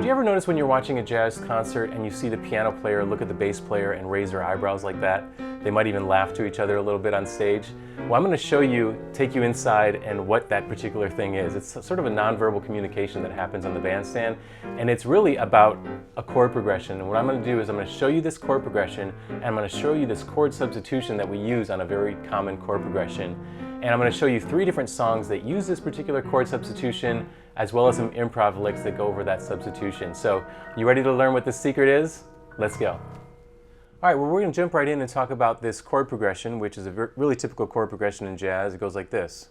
Do you ever notice when you're watching a jazz concert and you see the piano player look at the bass player and raise their eyebrows like that? They might even laugh to each other a little bit on stage. Well, I'm going to show you, take you inside, and what that particular thing is. It's sort of a nonverbal communication that happens on the bandstand, and it's really about a chord progression. And what I'm going to do is I'm going to show you this chord progression, and I'm going to show you this chord substitution that we use on a very common chord progression. And I'm going to show you 3 different songs that use this particular chord substitution, as well as some improv licks that go over that substitution. So, you ready to learn what the secret is? Let's go. All right, well, we're going to jump right in and talk about this chord progression, which is a really typical chord progression in jazz. It goes like this.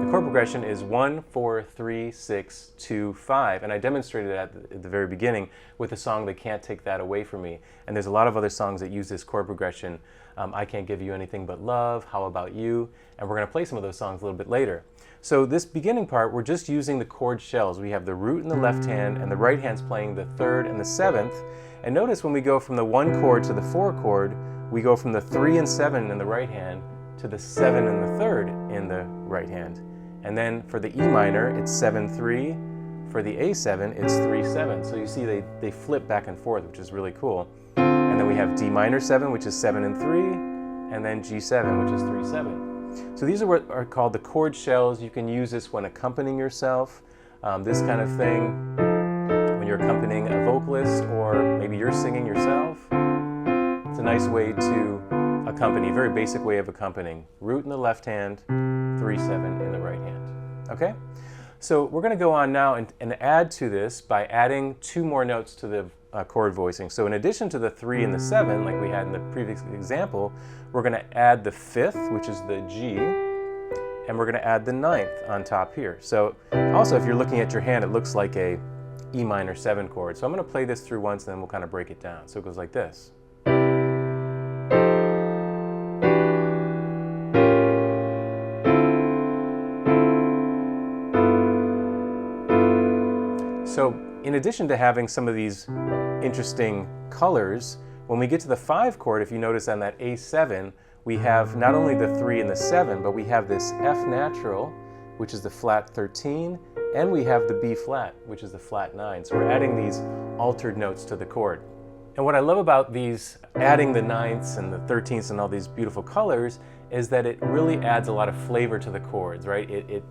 The chord progression is 1, 4, 3, 6, 2, 5, and I demonstrated that at the very beginning with a song that Can't Take That Away From Me. And there's a lot of other songs that use this chord progression. I Can't Give You Anything But Love, How About You, and we're going to play some of those songs a little bit later. So this beginning part, we're just using the chord shells. We have the root in the left hand, and the right hand's playing the 3rd and the 7th. And notice when we go from the 1 chord to the 4 chord, we go from the 3 and 7 in the right hand to the 7 and the 3rd in the right hand. And then for the E minor, it's 7-3. For the A7, it's 3-7. So you see they flip back and forth, which is really cool. And then we have D minor 7, which is 7 and 3, and then G7, which is 3-7. So these are what are called the chord shells. You can use this when accompanying yourself, this kind of thing, when you're accompanying a vocalist, or maybe you're singing yourself. It's a nice way to accompany, very basic way of accompanying. Root in the left hand, 3-7 in the right hand. Okay? So we're going to go on now and add to this by adding 2 more notes to the chord voicing. So in addition to the 3 and the 7, like we had in the previous example, we're going to add the 5th, which is the G, and we're going to add the 9th on top here. So also, if you're looking at your hand, it looks like a E minor 7 chord. So I'm going to play this through once, and then we'll kind of break it down. So it goes like this. So in addition to having some of these interesting colors, when we get to the 5 chord, if you notice on that A7, we have not only the 3 and the 7, but we have this F natural, which is the flat 13, and we have the B flat, which is the flat 9. So we're adding these altered notes to the chord. And what I love about these, adding the 9ths and the 13ths and all these beautiful colors, is that it really adds a lot of flavor to the chords, right? It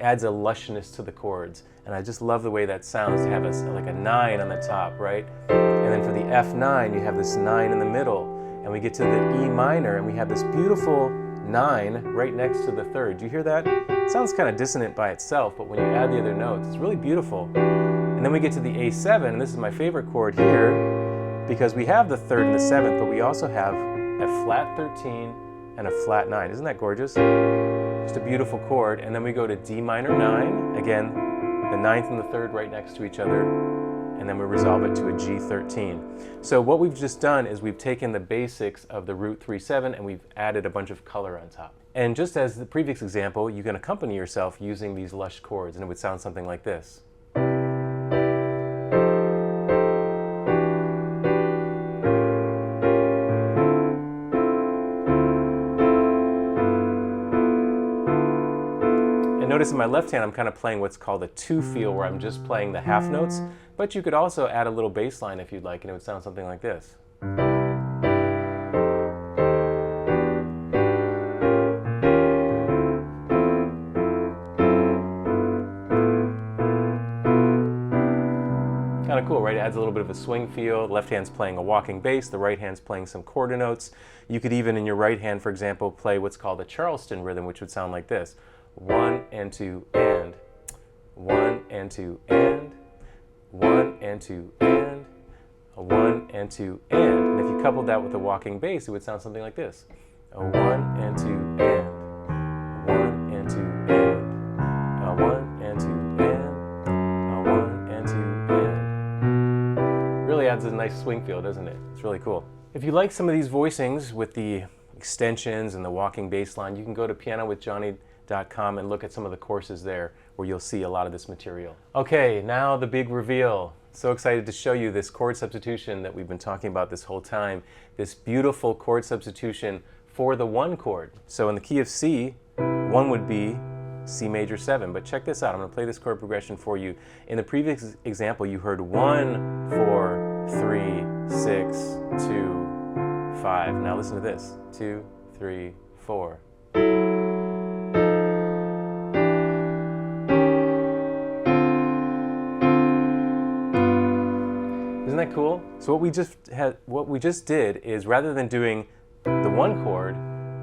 adds a lushness to the chords. And I just love the way that sounds to have like a 9 on the top, right? And then for the F9, you have this 9 in the middle. And we get to the E minor, and we have this beautiful 9 right next to the 3rd. Do you hear that? It sounds kind of dissonant by itself, but when you add the other notes, it's really beautiful. And then we get to the A7, and this is my favorite chord here, because we have the 3rd and the 7th, but we also have a flat 13 and a flat 9. Isn't that gorgeous? Just a beautiful chord. And then we go to D minor 9, again, the 9th and the 3rd right next to each other, and then we resolve it to a G13. So what we've just done is we've taken the basics of the root 3-7 and we've added a bunch of color on top. And just as the previous example, you can accompany yourself using these lush chords, and it would sound something like this. Notice in my left hand I'm kind of playing what's called a 2 feel, where I'm just playing the half notes, but you could also add a little bass line if you'd like, and it would sound something like this. Kind of cool, right? It adds a little bit of a swing feel. The left hand's playing a walking bass, the right hand's playing some quarter notes. You could even in your right hand, for example, play what's called a Charleston rhythm, which would sound like this. 1 and 2 and 1 and 2 and 1 and 2 and 1 and 2 and if you coupled that with a walking bass, it would sound something like this. 1 and 2 and 1 and 2 and 1 and 2 and 1 and 2 and. Really adds a nice swing feel, doesn't it? It's really cool. If you like some of these voicings with the extensions and the walking bass line, you can go to pianowithjonny.com and look at some of the courses there where you'll see a lot of this material. Okay, now the big reveal. So excited to show you this chord substitution that we've been talking about this whole time. This beautiful chord substitution for the 1 chord. So in the key of C, 1 would be C major 7. But check this out. I'm going to play this chord progression for you. In the previous example, you heard 1, 4, 3, 6, 2, 5. Now listen to this. 2, 3, 4. Isn't that cool? So what we just did is, rather than doing the 1 chord,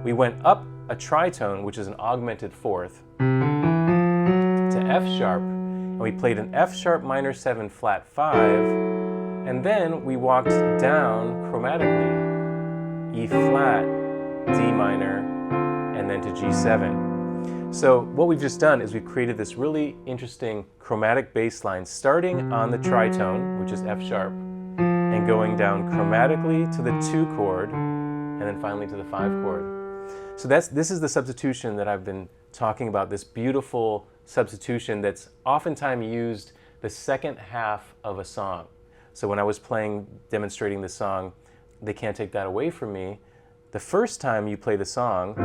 we went up a tritone, which is an augmented 4th, to F sharp, and we played an F sharp minor 7 flat 5, and then we walked down chromatically, E flat, D minor, and then to G7. So what we've just done is we've created this really interesting chromatic bass line starting on the tritone, which is F sharp, and going down chromatically to the 2 chord, and then finally to the 5 chord. So this is the substitution that I've been talking about, this beautiful substitution that's oftentimes used the second half of a song. So when I was demonstrating the song, They Can't Take That Away From Me, the first time you play the song,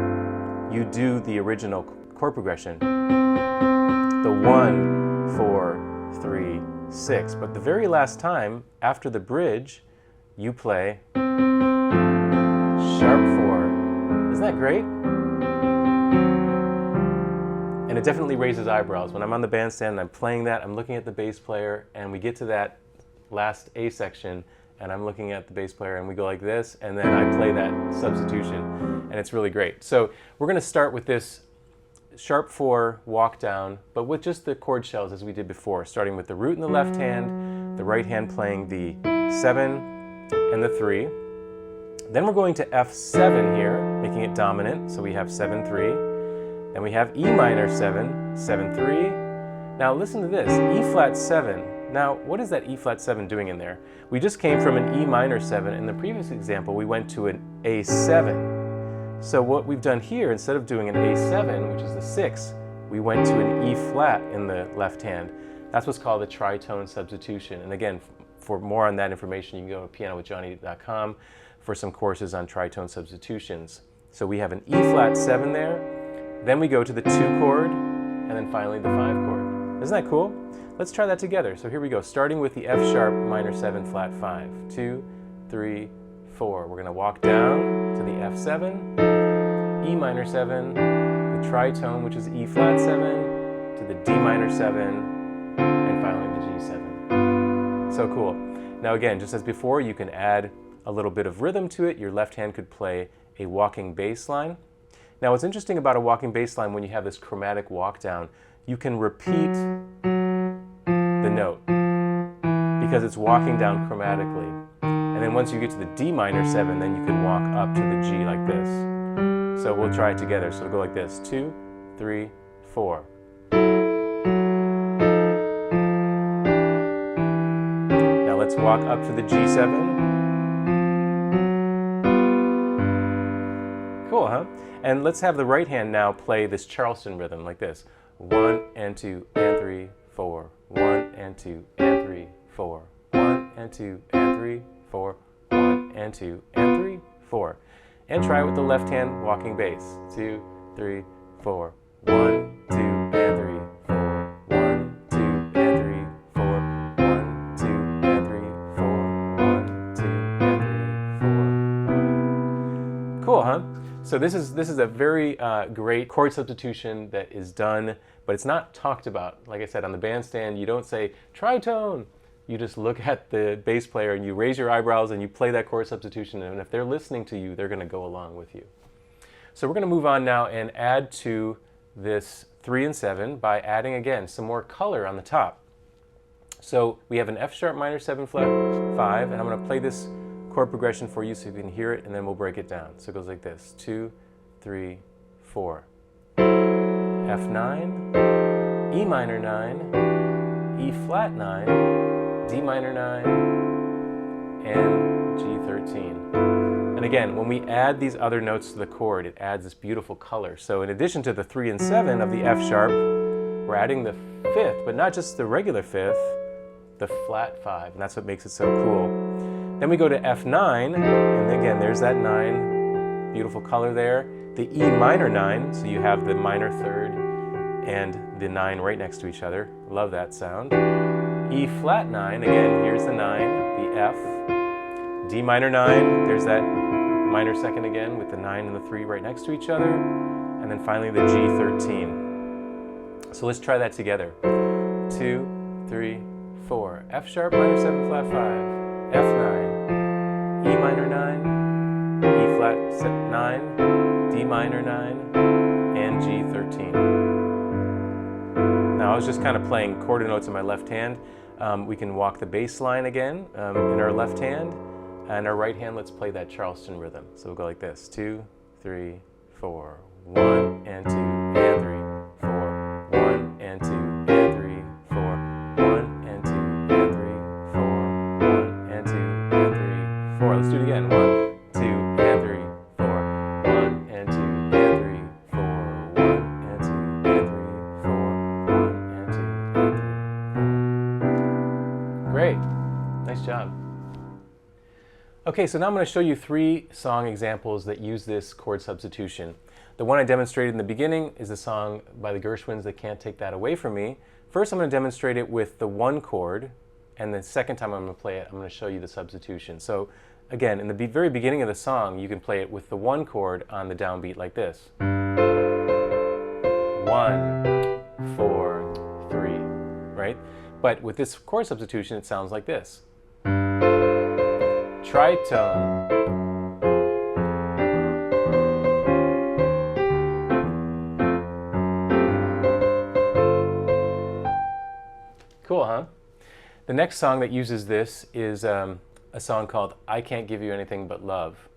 you do the original chord progression, the 1, 4, 3, 6. But the very last time, after the bridge, you play sharp 4. Isn't that great? And it definitely raises eyebrows. When I'm on the bandstand and I'm playing that, I'm looking at the bass player, and we get to that last A section, and I'm looking at the bass player, and we go like this, and then I play that substitution, and it's really great. So we're going to start with this sharp 4 walk down, but with just the chord shells as we did before, starting with the root in the left hand, the right hand playing the 7 and the 3. Then we're going to F7 here, making it dominant, so we have 7, 3. Then we have E minor 7, 7, 3. Now listen to this, E flat 7. Now, what is that E flat 7 doing in there? We just came from an E minor 7. In the previous example, we went to an A7. So what we've done here, instead of doing an A7, which is the 6, we went to an E flat in the left hand. That's what's called the tritone substitution. And again, for more on that information, you can go to pianowithjonny.com for some courses on tritone substitutions. So we have an E flat 7 there, then we go to the 2 chord, and then finally the 5 chord. Isn't that cool? Let's try that together. So here we go, starting with the F sharp minor 7 flat 5. 2, 3, 4. We're going to walk down to the F7, E minor 7, the tritone, which is E flat 7, to the D minor 7, and finally the G7. So cool. Now again, just as before, you can add a little bit of rhythm to it. Your left hand could play a walking bass line. Now what's interesting about a walking bass line, when you have this chromatic walk down, you can repeat the note because it's walking down chromatically. And then once you get to the D minor 7, then you can walk up to the G like this. So we'll try it together. So it'll go like this, 2, 3, 4. Now let's walk up to the G7. Cool, huh? And let's have the right hand now play this Charleston rhythm like this. 1 and 2 and 3, 4. 1 and 2 and 3, 4. 1 and 2 and 3, 4. 1 and 2 and 3, 4. And try it with the left hand walking bass. 2, 3, 4. 1, 2 and 3, 4. 1, 2 and 3, 4. 1, 2 and 3, 4. 1, 2 and 3, 4. 1. Cool, huh? So this is a very great chord substitution that is done, but it's not talked about. Like I said, on the bandstand, you don't say tritone. You just look at the bass player and you raise your eyebrows and you play that chord substitution, and if they're listening to you, they're going to go along with you. So we're going to move on now and add to this 3 and 7 by adding again some more color on the top. So we have an F sharp minor 7 flat 5, and I'm going to play this chord progression for you so you can hear it, and then we'll break it down. So it goes like this, 2, 3, 4. F9, E minor 9, E flat 9, D minor 9, and G13. And again, when we add these other notes to the chord, it adds this beautiful color. So in addition to the 3 and 7 of the F sharp, we're adding the 5th, but not just the regular 5th, the flat 5, and that's what makes it so cool. Then we go to F9, and again, there's that 9, beautiful color there. The E minor 9, so you have the minor third and the 9 right next to each other. Love that sound. E flat 9, again, here's the 9, the F. D minor 9, there's that minor second again with the 9 and the 3 right next to each other. And then finally the G13. So let's try that together. 2, 3, 4. F sharp minor 7 flat 5, F9, E minor 9, E flat 9, D minor 9, and G13. Now I was just kind of playing quarter notes in my left hand. We can walk the bass line again in our left hand. And our right hand, let's play that Charleston rhythm. So we'll go like this. 2, 3, 4. 1 and 2 and 3, 4. 1 and 2 and 3, 4. 1 and 2 and 3, 4. 1 and 2 and 3, 4. Let's do it again. 1, 2 and 3, 4. 1 and 2 and 3, 4. 1 and 2 and 3, 4. 1 and 2 and 3, 4. Great. Nice job. Okay, so now I'm going to show you 3 song examples that use this chord substitution. The one I demonstrated in the beginning is a song by the Gershwins, They Can't Take That Away From Me. First I'm going to demonstrate it with the 1 chord, and the second time I'm going to play it, I'm going to show you the substitution. So again, in the very beginning of the song, you can play it with the 1 chord on the downbeat like this. 1, 4, 3, right? But with this chord substitution, it sounds like this. Tritone. Cool, huh? The next song that uses this is a song called I Can't Give You Anything But Love.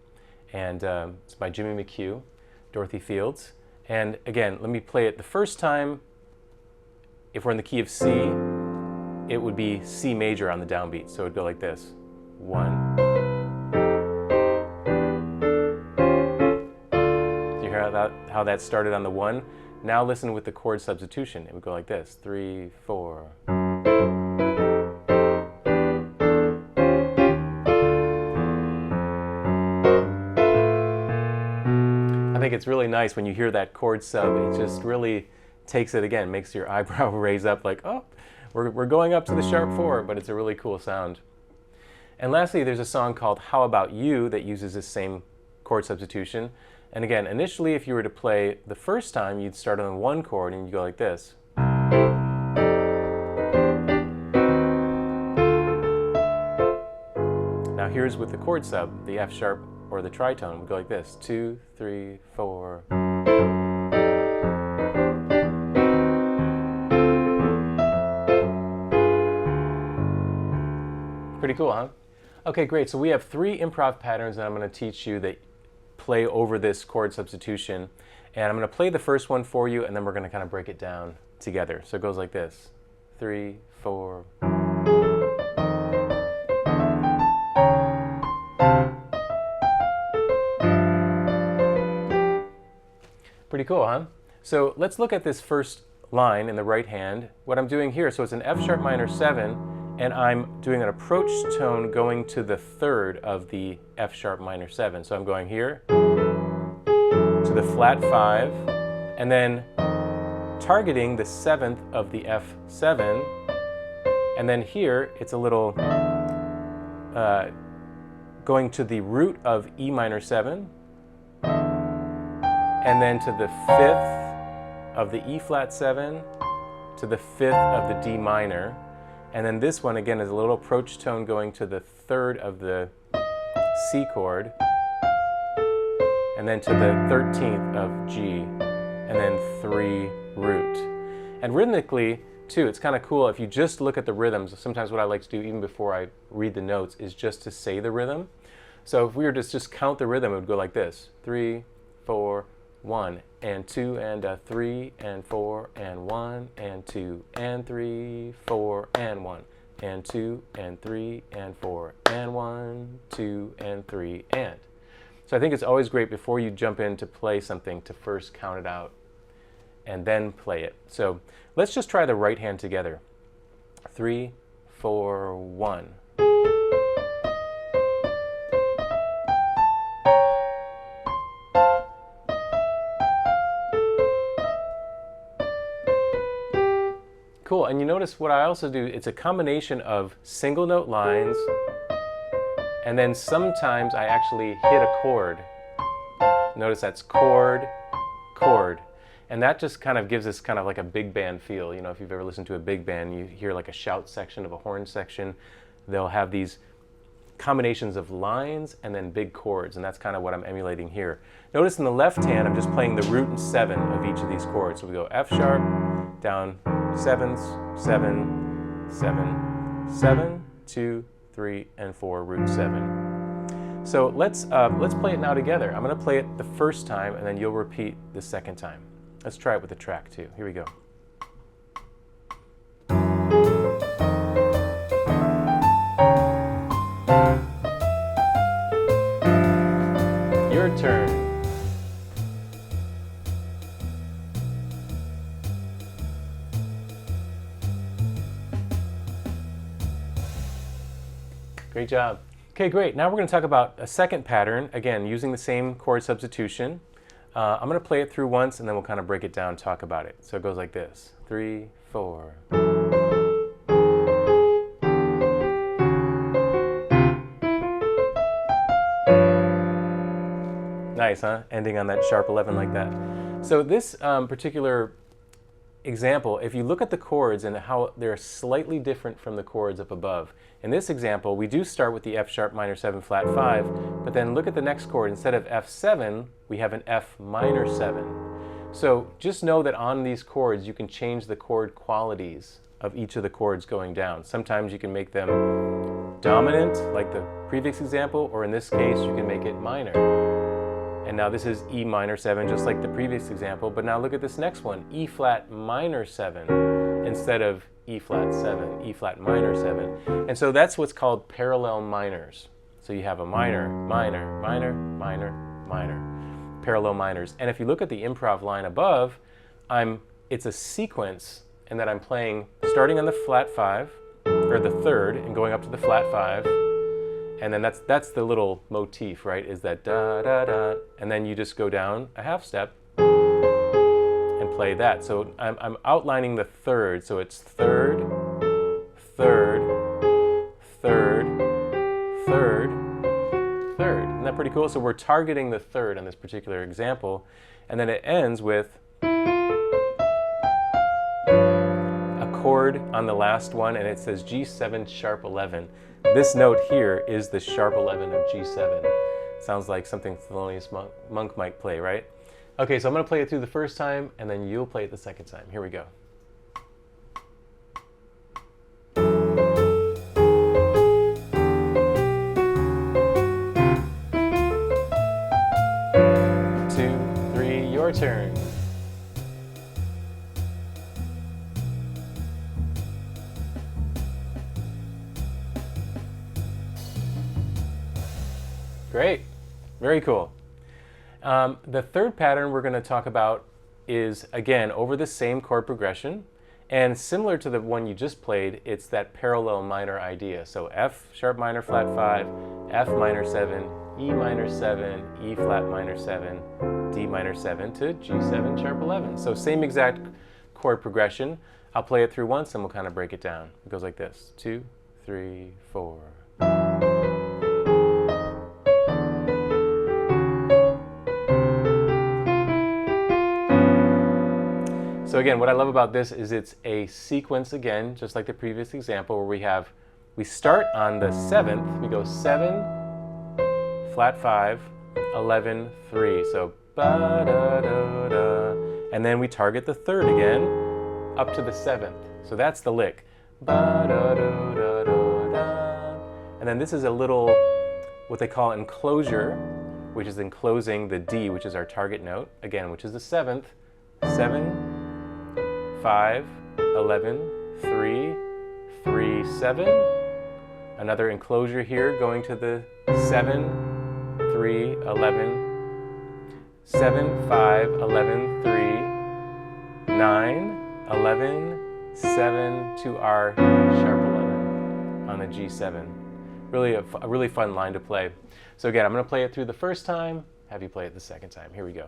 And it's by Jimmy McHugh, Dorothy Fields. And again, let me play it the first time. If we're in the key of C, it would be C major on the downbeat. So it would go like this. 1. How that started on the 1. Now listen with the chord substitution. It would go like this. 3, 4. I think it's really nice when you hear that chord sub. It just really takes it again, makes your eyebrow raise up like, oh, we're going up to the sharp 4, but it's a really cool sound. And lastly, there's a song called How About You that uses this same chord substitution. And again, initially, if you were to play the first time, you'd start on 1 chord and you'd go like this. Now here's with the chord sub, the F sharp or the tritone. We go like this. 2, 3, 4. Pretty cool, huh? Okay, great. So we have 3 improv patterns that I'm going to teach you that play over this chord substitution. And I'm going to play the first one for you, and then we're going to kind of break it down together. So it goes like this. 3, 4. Pretty cool, huh? So let's look at this first line in the right hand. What I'm doing here, so it's an F sharp minor 7, and I'm doing an approach tone going to the 3rd of the F sharp minor 7. So I'm going here to the flat 5, and then targeting the 7th of the F7, and then here it's a little going to the root of E minor 7, and then to the 5th of the E flat 7, to the 5th of the D minor. And then this one, again, is a little approach tone going to the 3rd of the C chord, and then to the 13th of G, and then 3 root. And rhythmically, too, it's kind of cool if you just look at the rhythms. Sometimes what I like to do, even before I read the notes, is just to say the rhythm. So if we were to just count the rhythm, it would go like this. 3, 4, 1, and 2, and 3, and 4, and 1, and 2, and 3, 4, and 1, and 2, and 3, and 4, and 1, 2, and 3, and. So I think it's always great before you jump in to play something to first count it out and then play it. So let's just try the right hand together. 3, 4, 1. And you notice what I also do, it's a combination of single note lines, and then sometimes I actually hit a chord. Notice that's chord, chord. And that just kind of gives us kind of like a big band feel. You know, if you've ever listened to a big band, you hear like a shout section of a horn section. They'll have these combinations of lines and then big chords, and that's kind of what I'm emulating here. Notice in the left hand, I'm just playing the root and 7 of each of these chords. So we go F sharp, down 7s, 7, 7, 7, 2, 3, and 4, root 7. So let's play it now together. I'm going to play it the first time, and then you'll repeat the second time. Let's try it with the track too. Here we go. Your turn. Great job. Okay, great. Now we're going to talk about a second pattern, again, using the same chord substitution. I'm going to play it through once, and then we'll kind of break it down and talk about it. So it goes like this. 3, 4. Nice, huh? Ending on that sharp 11 like that. So this particular example, if you look at the chords and how they're slightly different from the chords up above. In this example, we do start with the F sharp minor 7 flat 5, but then look at the next chord. Instead of F7, we have an F minor 7. So just know that on these chords, you can change the chord qualities of each of the chords going down. Sometimes you can make them dominant, like the previous example, or in this case, you can make it minor. And now this is E minor 7, just like the previous example, but now look at this next one, E flat minor 7, instead of E flat 7, E flat minor 7. And so that's what's called parallel minors. So you have a minor, minor, minor, minor, minor, parallel minors. And if you look at the improv line above, it's a sequence in that I'm playing starting on the flat 5, or the 3rd, and going up to the flat 5. And then that's the little motif, right? Is that da da da, and then you just go down a half step and play that. So I'm outlining the 3rd. So it's 3rd, 3rd, 3rd, 3rd, 3rd. Isn't that pretty cool? So we're targeting the 3rd on this particular example, and then it ends with a chord on the last one, and it says G7 sharp 11. This note here is the sharp 11 of G7. Sounds like something Thelonious Monk might play, right? Okay, so I'm going to play it through the first time, and then you'll play it the second time. Here we go. Two, three, your turn. Great, very cool. The third pattern we're going to talk about is, again, over the same chord progression, and similar to the one you just played, it's that parallel minor idea. So F sharp minor flat 5, F minor 7, E minor 7, E flat minor 7, D minor 7 to G7 sharp 11. So same exact chord progression. I'll play it through once and we'll kind of break it down. It goes like this, 2, 3, 4. So again, what I love about this is it's a sequence again, just like the previous example, where we start on the 7th, we go 7, flat 5, 11, 3. So ba da da da, and then we target the 3rd again, up to the 7th. So that's the lick. Ba da da da da da. And then this is a little, what they call enclosure, which is enclosing the D, which is our target note, again, which is the 7th. 7, 5, 11, 3, 3, 7. Another enclosure here going to the 7, 3, 11, 7, 5, 11, 3, 9, 11, 7 to our sharp 11 on the G7. Really a really fun line to play. So again, I'm going to play it through the first time, have you play it the second time. Here we go.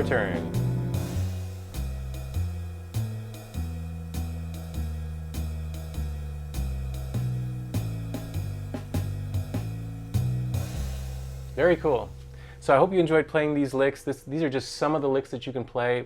your turn. Very cool. So I hope you enjoyed playing these licks. These are just some of the licks that you can play,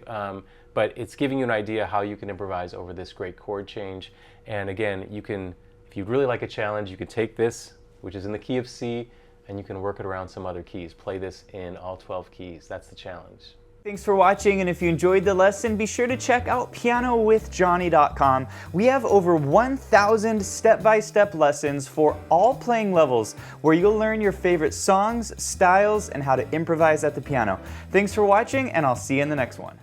but it's giving you an idea how you can improvise over this great chord change. And again, you can, if you'd really like a challenge, you can take this, which is in the key of C, and you can work it around some other keys. Play this in all 12 keys. That's the challenge. Thanks for watching, and if you enjoyed the lesson, be sure to check out pianowithjonny.com. We have over 1,000 step-by-step lessons for all playing levels, where you'll learn your favorite songs, styles, and how to improvise at the piano. Thanks for watching, and I'll see you in the next one.